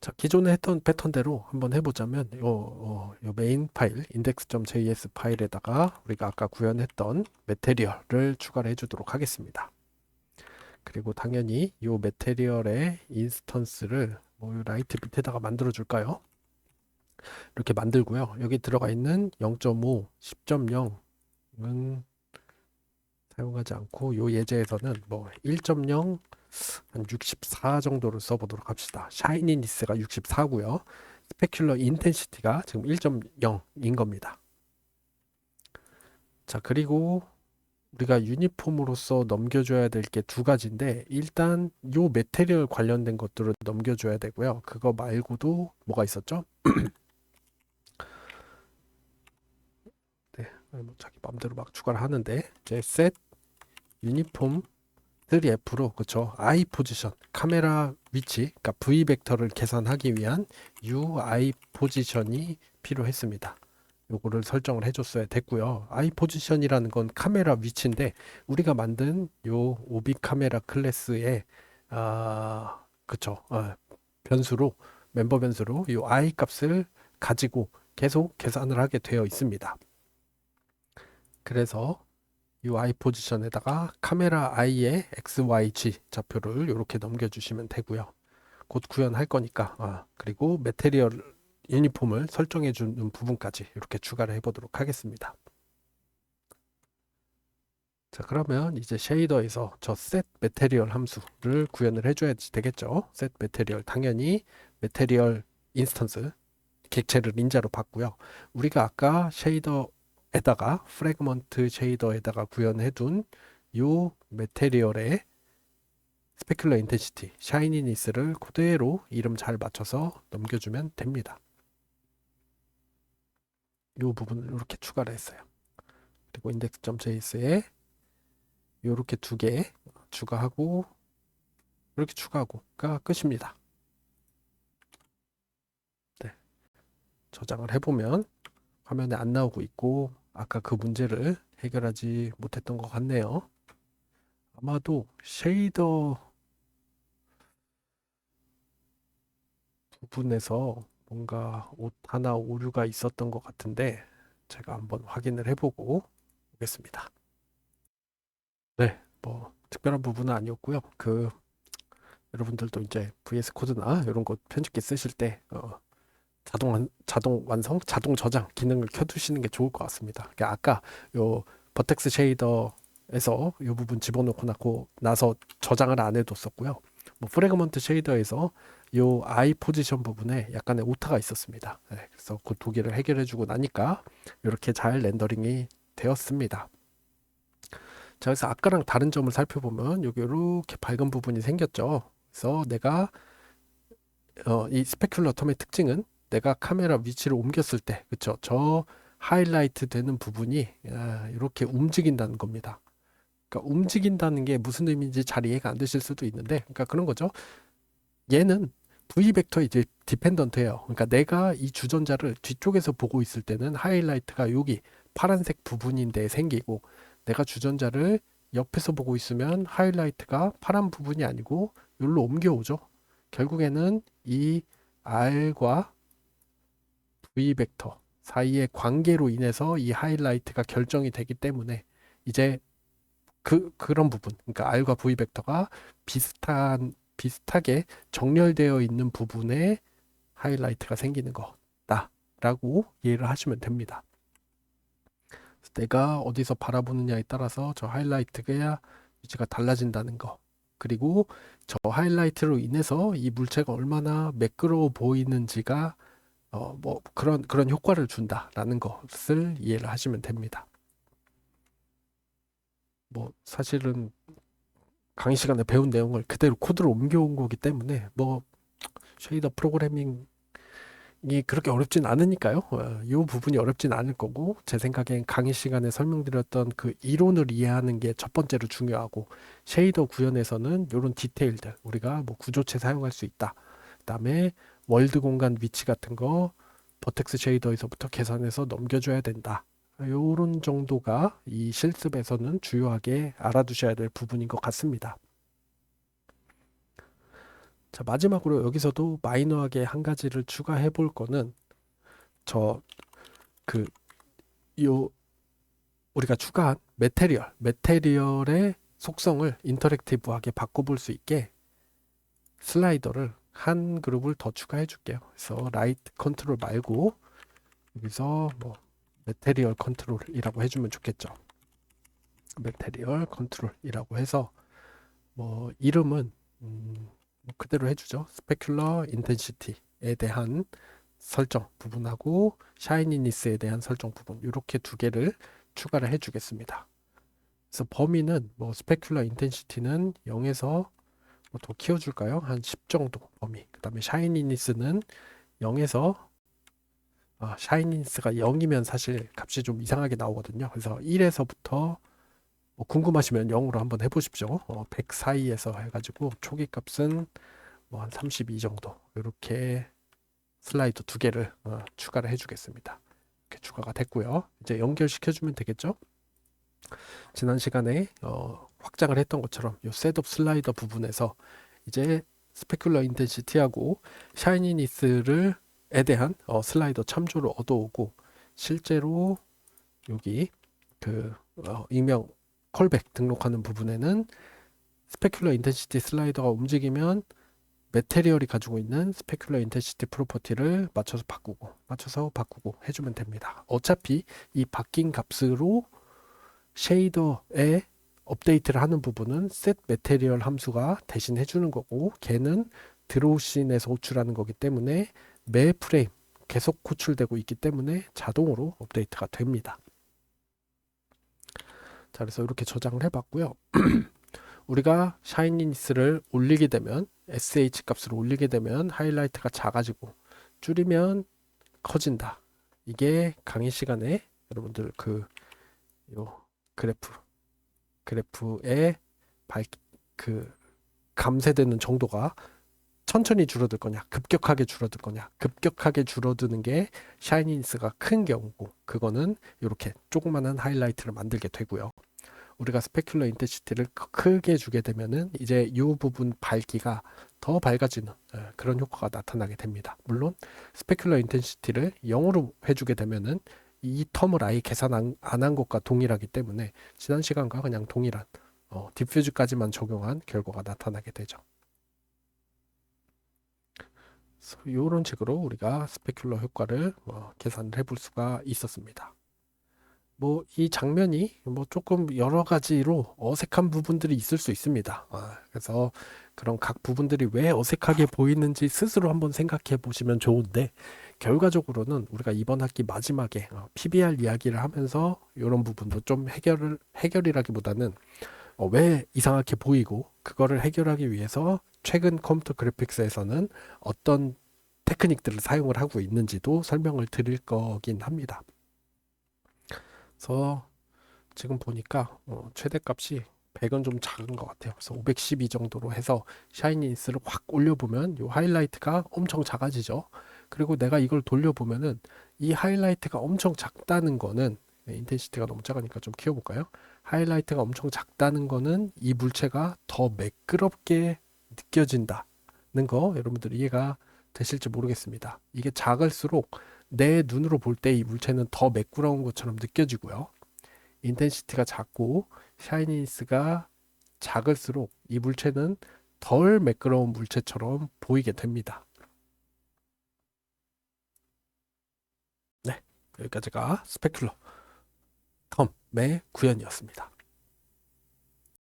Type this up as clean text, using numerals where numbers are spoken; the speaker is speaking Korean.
자, 기존에 했던 패턴대로 한번 해보자면 요 메인 파일 index.js 파일에다가 우리가 아까 구현했던 매테리얼을 추가를 해주도록 하겠습니다. 그리고 당연히 요 매테리얼의 인스턴스를 요 라이트 밑에다가 만들어 줄까요? 이렇게 만들고요. 여기 들어가 있는 0.5, 10.0은 사용하지 않고 요 예제에서는 뭐 1.0, 한 64 정도를 써보도록 합시다. 샤이니니스가 64고요. 스페큘러 인텐시티가 지금 1.0인 겁니다. 자, 그리고 우리가 유니폼으로서 넘겨줘야 될 게 두 가지인데 일단 요 매테리얼 관련된 것들을 넘겨줘야 되고요. 그거 말고도 뭐가 있었죠? 네, 뭐 자기 마음대로 막 추가를 하는데 이제 set 유니폼 3F로 그쵸 I 포지션 카메라 위치 그러니까 V 벡터를 계산하기 위한 UI 포지션이 필요했습니다. 요거를 설정을 해줬어야 됐고요. I 포지션이라는 건 카메라 위치인데 우리가 만든 요 오비 카메라 클래스의 그쵸 변수로 멤버 변수로 요 I 값을 가지고 계속 계산을 하게 되어 있습니다. 그래서 이 I 포지션에다가 카메라 I의 XYG 좌표를 이렇게 넘겨주시면 되고요. 곧 구현할 거니까 그리고 매테리얼 유니폼을 설정해 주는 부분까지 이렇게 추가를 해보도록 하겠습니다. 자, 그러면 이제 쉐이더에서 저 set 매테리얼 함수를 구현을 해줘야 되겠죠. set 매테리얼 당연히 매테리얼 인스턴스 객체를 인자로 봤고요. 우리가 아까 쉐이더에다가 프래그먼트 쉐이더에다가 구현해둔 요 매테리얼의 스페큘러 인텐시티, 샤이니니스를 그대로 이름 잘 맞춰서 넘겨주면 됩니다. 요 부분을 이렇게 추가를 했어요. 그리고 index.js에 요렇게 두 개 추가하고 이렇게 추가하고가 끝입니다. 네, 저장을 해보면 화면에 안 나오고 있고 아까 그 문제를 해결하지 못했던 것 같네요. 아마도 쉐이더 부분에서 뭔가 하나 오류가 있었던 것 같은데 제가 한번 확인을 해보고 오겠습니다. 네, 뭐 특별한 부분은 아니었고요. 여러분들도 이제 VS 코드나 이런 거 편집기 쓰실 때 자동 완성, 자동 저장 기능을 켜두시는 게 좋을 것 같습니다. 그러니까 아까 요 버텍스 쉐이더에서 이 부분 집어넣고 나서 저장을 안 해뒀었고요. 뭐 프래그먼트 쉐이더에서 요 I 포지션 부분에 약간의 오타가 있었습니다. 네, 그래서 그 두 개를 해결해주고 나니까 이렇게 잘 렌더링이 되었습니다. 자, 그래서 아까랑 다른 점을 살펴보면 여기 이렇게 밝은 부분이 생겼죠. 그래서 내가 이 스페큘러 텀의 특징은 내가 카메라 위치를 옮겼을 때, 그쵸? 저 하이라이트 되는 부분이 이렇게 움직인다는 겁니다. 그러니까 움직인다는 게 무슨 의미인지 잘 이해가 안 되실 수도 있는데, 그러니까 그런 거죠. 얘는 V 벡터의 디펜던트예요. 그러니까 내가 이 주전자를 뒤쪽에서 보고 있을 때는 하이라이트가 여기 파란색 부분인데 생기고, 내가 주전자를 옆에서 보고 있으면 하이라이트가 파란 부분이 아니고 여기로 옮겨오죠. 결국에는 이 R과 V 벡터 사이의 관계로 인해서 이 하이라이트가 결정이 되기 때문에 이제 그런 부분, 그러니까 R과 V 벡터가 비슷하게 정렬되어 있는 부분에 하이라이트가 생기는 거다라고 이해를 하시면 됩니다. 내가 어디서 바라보느냐에 따라서 저 하이라이트가 위치가 달라진다는 거. 그리고 저 하이라이트로 인해서 이 물체가 얼마나 매끄러워 보이는지가 뭐 그런 효과를 준다라는 것을 이해를 하시면 됩니다. 뭐 사실은 강의 시간에 배운 내용을 그대로 코드로 옮겨온 거기 때문에 뭐 쉐이더 프로그래밍이 그렇게 어렵진 않으니까요. 이 부분이 어렵진 않을 거고 제 생각엔 강의 시간에 설명드렸던 그 이론을 이해하는 게 첫 번째로 중요하고 쉐이더 구현에서는 이런 디테일들 우리가 뭐 구조체 사용할 수 있다. 그다음에 월드 공간 위치 같은 거 버텍스 쉐이더에서부터 계산해서 넘겨줘야 된다. 이런 정도가 이 실습에서는 주요하게 알아두셔야 될 부분인 것 같습니다. 자, 마지막으로 여기서도 마이너하게 한 가지를 추가해 볼 거는 저 그 요 우리가 추가한 메테리얼의 속성을 인터랙티브하게 바꿔볼 수 있게 슬라이더를 한 그룹을 더 추가해 줄게요. 그래서 라이트 컨트롤 말고 여기서 뭐 메테리얼 컨트롤이라고 해주면 좋겠죠. 메테리얼 컨트롤이라고 해서 뭐 이름은 뭐 그대로 해주죠. 스페큘러 인텐시티에 대한 설정 부분하고 샤이니니스에 대한 설정 부분 이렇게 두 개를 추가를 해주겠습니다. 그래서 범위는 뭐 스페큘러 인텐시티는 0에서 뭐 더 키워줄까요? 한 10 정도 범위. 그 다음에 샤이니니스는 0에서 샤이니니스가 0이면 사실 값이 좀 이상하게 나오거든요. 그래서 1에서부터 뭐 궁금하시면 0으로 한번 해보십시오. 100 사이에서 해가지고 초기 값은 뭐 한 32 정도 이렇게 슬라이드 두 개를 추가를 해주겠습니다. 이렇게 추가가 됐고요. 이제 연결시켜주면 되겠죠? 지난 시간에 확장을 했던 것처럼 이 셋업 슬라이더 부분에서 이제 스페큘러 인텐시티하고 샤이니니스를 에 대한 슬라이더 참조를 얻어오고 실제로 여기 그 익명 콜백 등록하는 부분에는 스페큘러 인텐시티 슬라이더가 움직이면 메테리얼이 가지고 있는 스페큘러 인텐시티 프로퍼티를 맞춰서 바꾸고 해주면 됩니다. 어차피 이 바뀐 값으로 쉐이더에 업데이트를 하는 부분은 set 메테리얼 함수가 대신 해주는 거고 걔는 드로우 씬에서 호출하는 거기 때문에 매 프레임 계속 호출되고 있기 때문에 자동으로 업데이트가 됩니다. 자, 그래서 이렇게 저장을 해봤고요. 우리가 샤이니니스를 올리게 되면 SH 값을 올리게 되면 하이라이트가 작아지고 줄이면 커진다. 이게 강의 시간에 여러분들 요 그래프의 감쇄되는 정도가 천천히 줄어들 거냐, 급격하게 줄어들 거냐. 급격하게 줄어드는 게 샤이니니스가 큰 경우고 그거는 이렇게 조그만한 하이라이트를 만들게 되고요. 우리가 스페큘러 인텐시티를 크게 주게 되면은 이제 이 부분 밝기가 더 밝아지는 그런 효과가 나타나게 됩니다. 물론 스페큘러 인텐시티를 0으로 해주게 되면은 이 텀을 아예 계산 안 한 것과 동일하기 때문에 지난 시간과 그냥 동일한 디퓨즈까지만 적용한 결과가 나타나게 되죠. 이런 식으로 우리가 스페큘러 효과를 계산을 해볼 수가 있었습니다. 뭐 이 장면이 뭐 조금 여러 가지로 어색한 부분들이 있을 수 있습니다. 그래서 그런 각 부분들이 왜 어색하게 보이는지 스스로 한번 생각해 보시면 좋은데 결과적으로는 우리가 이번 학기 마지막에 PBR 이야기를 하면서 이런 부분도 좀 해결이라기보다는 왜 이상하게 보이고 그거를 해결하기 위해서 최근 컴퓨터 그래픽스에서는 어떤 테크닉들을 사용을 하고 있는지도 설명을 드릴 거긴 합니다. 그래서 지금 보니까 최대값이 100은 좀 작은 것 같아요. 그래서 512 정도로 해서 샤이니니스를 확 올려보면 이 하이라이트가 엄청 작아지죠. 그리고 내가 이걸 돌려보면은 이 하이라이트가 엄청 작다는 거는 인텐시티가 너무 작으니까 좀 키워볼까요? 하이라이트가 엄청 작다는 거는 이 물체가 더 매끄럽게 느껴진다는 거 여러분들 이해가 되실지 모르겠습니다. 이게 작을수록 내 눈으로 볼 때 이 물체는 더 매끄러운 것처럼 느껴지고요. 인텐시티가 작고 샤이니니스가 작을수록 이 물체는 덜 매끄러운 물체처럼 보이게 됩니다. 네, 여기까지가 스페큘러 텀의 구현이었습니다.